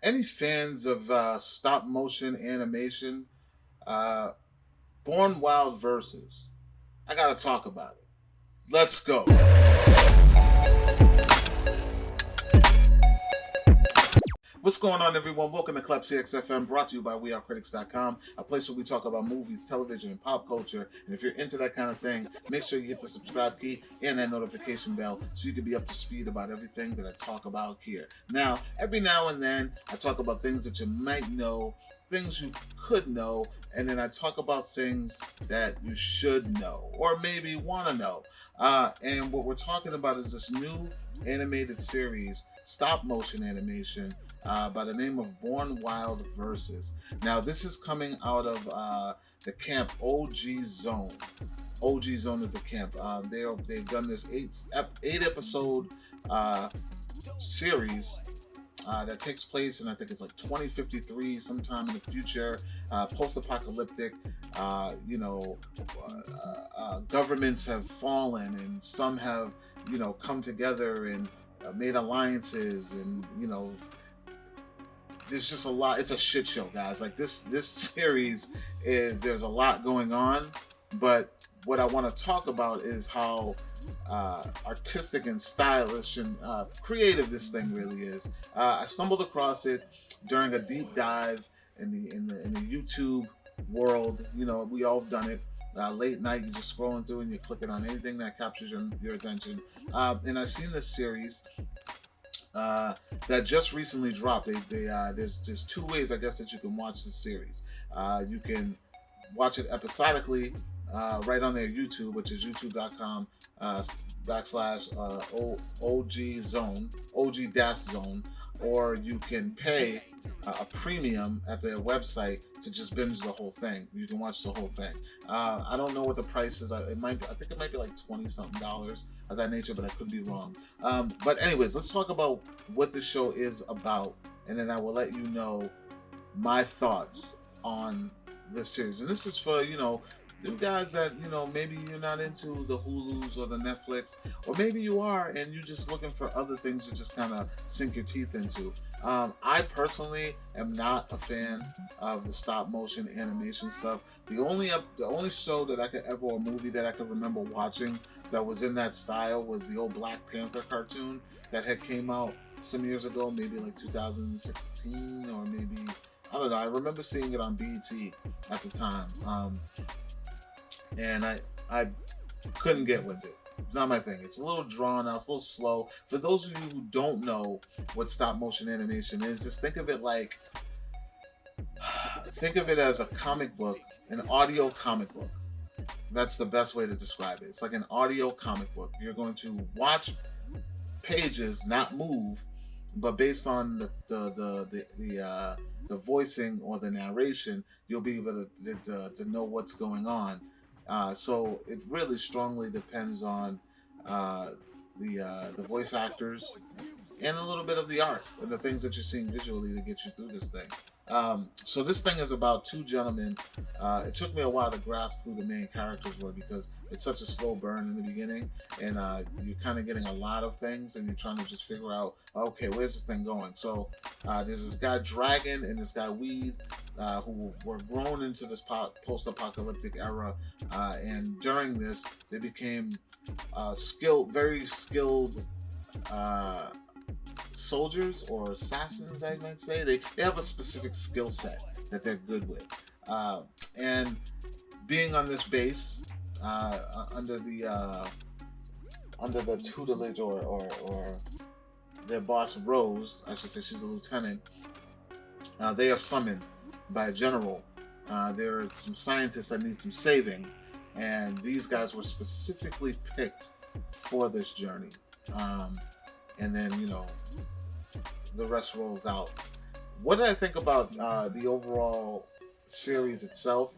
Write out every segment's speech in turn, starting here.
Any fans of stop motion animation? Uh, Born Wild versus. I gotta talk about it. Let's go. What's going on, everyone? Welcome to Klepcx FM, brought to you by CritiX.com, a place where we talk about movies, television, and pop culture. And if you're into that kind of thing, make sure you hit the subscribe key and that notification bell so you can be up to speed about everything that I talk about here. Every now and then, I talk about things that you might know, things you could know, and then I talk about things that you should know or maybe want to know. And what we're talking about is this new animated series, stop motion animation, by the name of Born Wild Versus. Now, this is coming out of the camp OG Zone. OG Zone is the camp. They've done this eight episode series that takes place, and I think it's like 2053, sometime in the future, post-apocalyptic. Governments have fallen, and some have, come together and made alliances, and there's just a lot. It's a shit show, guys. Like this series there's a lot going on, but what I want to talk about is how artistic and stylish and creative this thing really is. I stumbled across it during a deep dive in the YouTube world. We all have done it. Late night, you're just scrolling through and you're clicking on anything that captures your attention. And I've seen this series that just recently dropped. There's two ways, I guess, that you can watch this series. You can watch it episodically right on their YouTube, which is youtube.com OG dash zone, or you can pay a premium at their website to just binge the whole thing. You can watch the whole thing. I don't know what the price is. I think it might be like $20 something of that nature, but I could be wrong. But anyways, let's talk about what this show is about, and then I will let you know my thoughts on this series. And this is for the guys that maybe you're not into the Hulus or the Netflix, or maybe you are and you're just looking for other things to just kind of sink your teeth into. I personally am not a fan of the stop motion animation stuff. The only show that I could ever, or movie that I could remember watching that was in that style, was the old Black Panther cartoon that had came out some years ago, maybe like 2016, or maybe, I don't know. I remember seeing it on BET at the time. And I couldn't get with it. It's not my thing. It's a little drawn out. It's a little slow. For those of you who don't know what stop motion animation is, just think of it as a comic book, an audio comic book. That's the best way to describe it. It's like an audio comic book. You're going to watch pages not move, but based on the voicing or the narration, you'll be able to know what's going on. So it really strongly depends on the voice actors and a little bit of the art and the things that you're seeing visually to get you through this thing. So this thing is about two gentlemen. It took me a while to grasp who the main characters were, because it's such a slow burn in the beginning, and you're kind of getting a lot of things, and you're trying to just figure out, okay, where's this thing going? So there's this guy Dragon and this guy Weed, who were grown into this post-apocalyptic era, and during this, they became very skilled soldiers or assassins, I might say. They have a specific skill set that they're good with, and being on this base under the tutelage or their boss Rose, I should say, she's a lieutenant. They are summoned by a general. There are some scientists that need some saving, and these guys were specifically picked for this journey. And then the rest rolls out. What did I think about the overall series itself?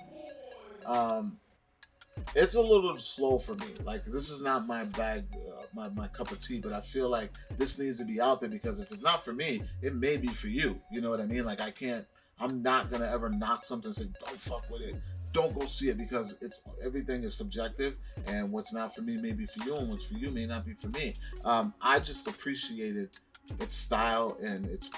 It's a little slow for me. Like, this is not my bag, my cup of tea, but I feel like this needs to be out there, because if it's not for me, it may be for you. You know what I mean? Like, I'm not gonna ever knock something and say, don't fuck with it, don't go see it, because everything is subjective, and what's not for me may be for you, and what's for you may not be for me. I just appreciated its style and its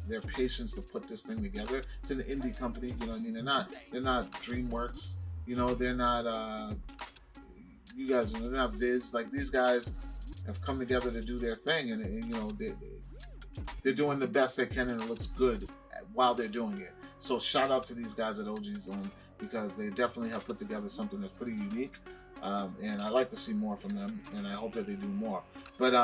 their patience to put this thing together. It's an indie company, you know what I mean? They're not DreamWorks, you know, they're not you guys, they're not Viz. Like, these guys have come together to do their thing, and you know, they're doing the best they can, and it looks good while they're doing it. So shout out to these guys at OG Zone, because they definitely have put together something that's pretty unique, and I like to see more from them, and I hope that they do more. But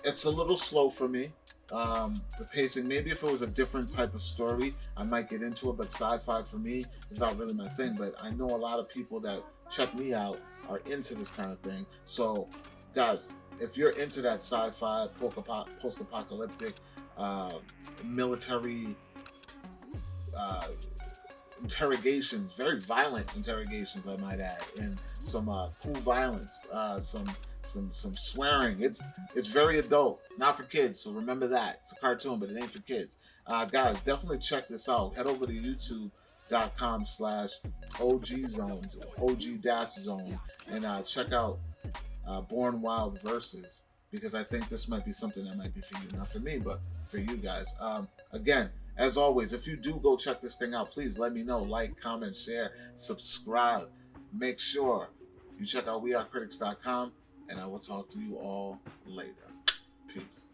it's a little slow for me. The pacing, maybe if it was a different type of story, I might get into it, but sci-fi for me is not really my thing. But I know a lot of people that check me out are into this kind of thing. So guys, if you're into that sci-fi, post-apocalyptic, military interrogations, very violent interrogations, I might add, and some cool violence, some swearing. It's very adult. It's not for kids, so remember that. It's a cartoon, but it ain't for kids. Guys, definitely check this out. Head over to youtube.com/OG-Zones, OG-Zone, and check out Born Wild Versus, because I think this might be something that might be for you. Not for me, but for you guys. Again, as always, if you do go check this thing out, please let me know. Like, comment, share, subscribe. Make sure you check out wearecritics.com, and I will talk to you all later. Peace.